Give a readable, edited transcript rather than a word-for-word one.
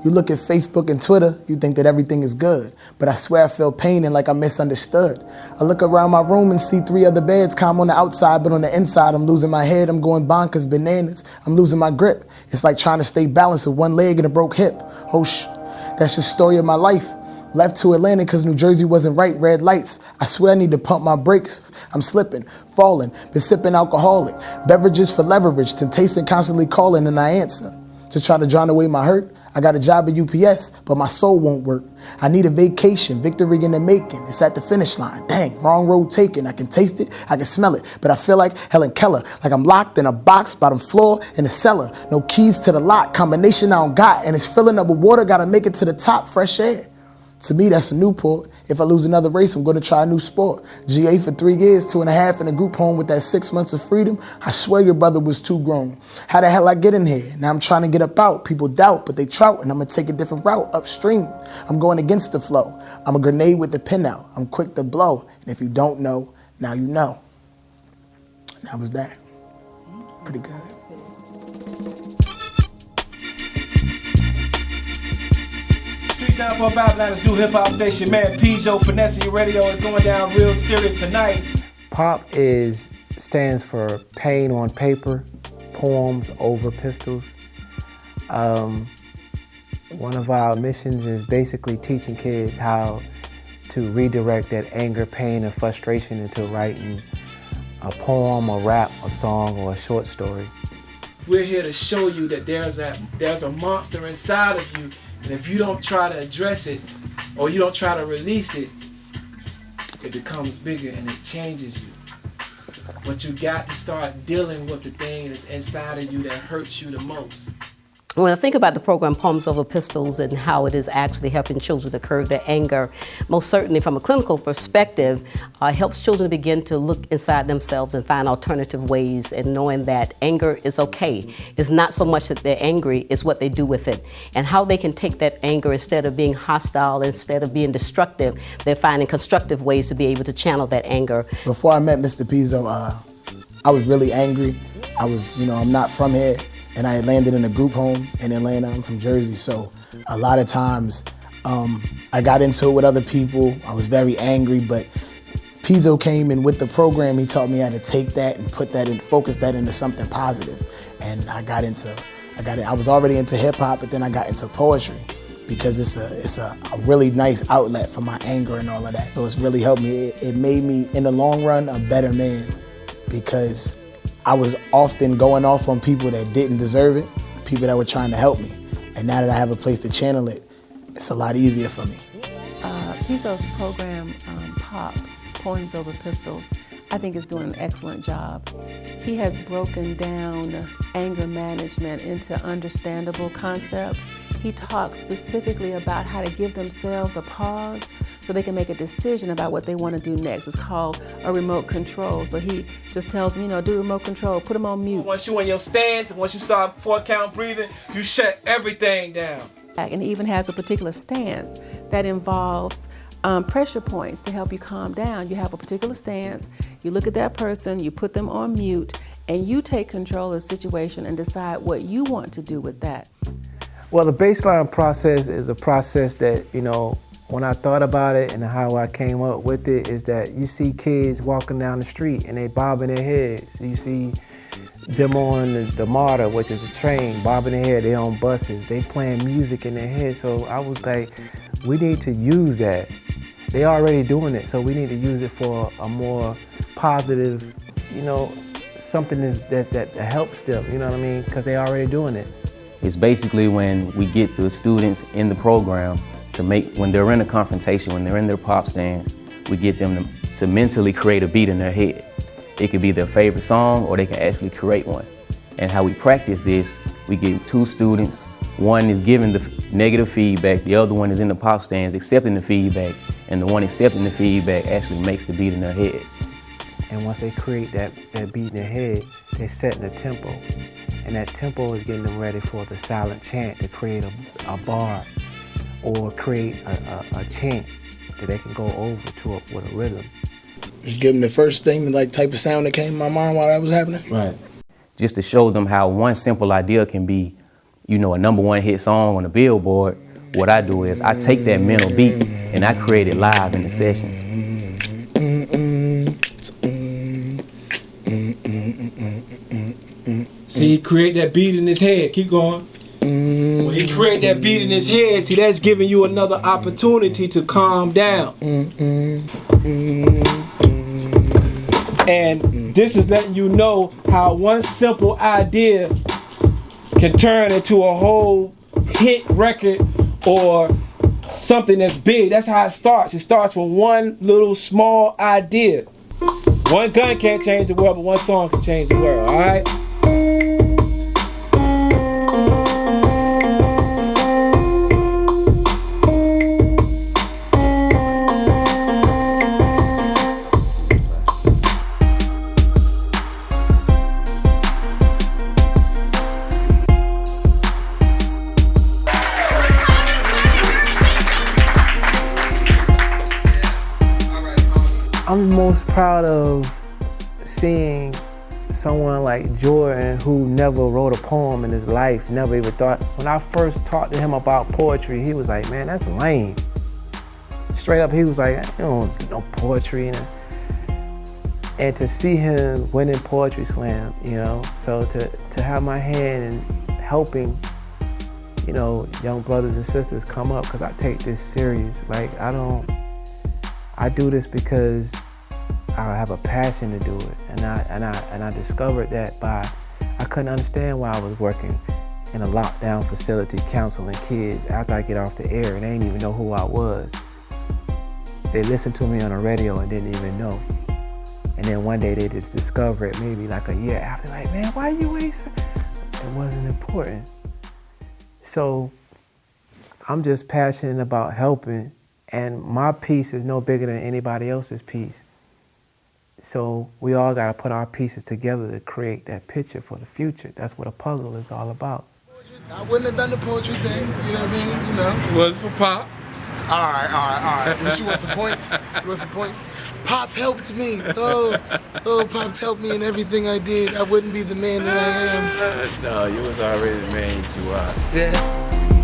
You look at Facebook and Twitter, you think that everything is good. But I swear I feel pain and like I'm misunderstood. I look around my room and see 3 other beds, calm on the outside, but on the inside I'm losing my head, I'm going bonkers, bananas. I'm losing my grip. It's like trying to stay balanced with one leg and a broke hip. Oh that's the story of my life. Left to Atlanta because New Jersey wasn't right, red lights. I swear I need to pump my brakes. I'm slipping, falling, been sipping alcoholic. Beverages for leverage, temptation constantly calling and I answer. To try to drown away my hurt, I got a job at UPS, but my soul won't work. I need a vacation, victory in the making. It's at the finish line. Dang, wrong road taken. I can taste it, I can smell it, but I feel like Helen Keller, like I'm locked in a box, bottom floor in the cellar. No keys to the lock, combination I don't got, and it's filling up with water, gotta make it to the top, fresh air. To me, that's a Newport. If I lose another race, I'm going to try a new sport. GA for 3 years, 2.5 in a group home with that 6 months of freedom. I swear your brother was too grown. How the hell I get in here? Now I'm trying to get up out. People doubt, but they trout, and I'm going to take a different route upstream. I'm going against the flow. I'm a grenade with the pin out. I'm quick to blow. And if you don't know, now you know. And that was that. Pretty good. Down for about let's do hip hop station, man. Pezo finessing your radio is going down real serious tonight. P.O.P stands for pain on paper, poems over pistols. One of our missions is basically teaching kids how to redirect that anger, pain, and frustration into writing a poem, a rap, a song, or a short story. We're here to show you that there's a monster inside of you. And if you don't try to address it, or you don't try to release it, it becomes bigger and it changes you. But you got to start dealing with the thing that's inside of you that hurts you the most. When I think about the program Poems Over Pistols and how it is actually helping children to curb their anger, most certainly from a clinical perspective, helps children begin to look inside themselves and find alternative ways and knowing that anger is okay. It's not so much that they're angry, it's what they do with it. And how they can take that anger instead of being hostile, instead of being destructive, they're finding constructive ways to be able to channel that anger. Before I met Mr. Pezo, I was really angry. I'm not from here. And I had landed in a group home in Atlanta. I'm from Jersey, so a lot of times I got into it with other people. I was very angry, but Pezo came in with the program. He taught me how to take that and put that and focus that into something positive. And I was already into hip hop, but then I got into poetry because it's a really nice outlet for my anger and all of that. So it's really helped me. It made me, in the long run, a better man because I was often going off on people that didn't deserve it, people that were trying to help me. And now that I have a place to channel it, it's a lot easier for me. Pezo's program, P.O.P, Poems Over Pistols, I think is doing an excellent job. He has broken down anger management into understandable concepts. He talks specifically about how to give themselves a pause so they can make a decision about what they want to do next. It's called a remote control. So he just tells them, do remote control, put them on mute. Once you're in your stance, once you start 4-count breathing, you shut everything down. And he even has a particular stance that involves pressure points to help you calm down. You have a particular stance, you look at that person, you put them on mute, and you take control of the situation and decide what you want to do with that. Well, the baseline process is a process that, when I thought about it and how I came up with it is that you see kids walking down the street and they bobbing their heads. You see them on the MARTA, which is the train, bobbing their head, they're on buses, they playing music in their head. So I was like, we need to use that. They already doing it, so we need to use it for a more positive, something that helps them, you know what I mean? Because they already doing it. It's basically when we get the students in the program to when they're in a confrontation, when they're in their pop stance, we get them to mentally create a beat in their head. It could be their favorite song or they can actually create one. And how we practice this, we get 2 students. One is giving the negative feedback, the other one is in the pop stance accepting the feedback, and the one accepting the feedback actually makes the beat in their head. And once they create that beat in their head, they're setting a tempo. And that tempo is getting them ready for the silent chant to create a bar or create a chant that they can go over with a rhythm. Just give them the first thing, type of sound that came to my mind while that was happening. Right. Just to show them how one simple idea can be you know, a #1 hit song on the Billboard, what I do is I take that mental beat and I create it live in the sessions. See, he create that beat in his head. Keep going. When he create that beat in his head, see, that's giving you another opportunity to calm down. And this is letting you know how one simple idea can turn into a whole hit record or something that's big. That's how it starts. It starts with one little small idea. One gun can't change the world, but one song can change the world, all right? I'm most proud of seeing someone like Jordan who never wrote a poem in his life, never even thought. When I first talked to him about poetry, he was like, man, that's lame. Straight up, he was like, I don't do no poetry. And to see him winning Poetry Slam, you know, so to have my hand in helping, you know, young brothers and sisters come up, because I take this serious. Like, I do this because I have a passion to do it, and I discovered that I couldn't understand why I was working in a lockdown facility counseling kids after I get off the air and they didn't even know who I was. They listened to me on the radio and didn't even know. And then one day they just discover it, maybe like a year after, like, man, why you waste? It wasn't important. So I'm just passionate about helping, and my piece is no bigger than anybody else's piece. So we all gotta put our pieces together to create that picture for the future. That's what a puzzle is all about. I wouldn't have done the poetry thing, you know what I mean? You know. It was for Pop. All right. But you want some points? You want some points? Pop helped me. Oh, Pop helped me in everything I did. I wouldn't be the man that I am. No, you was already the man you are. Yeah.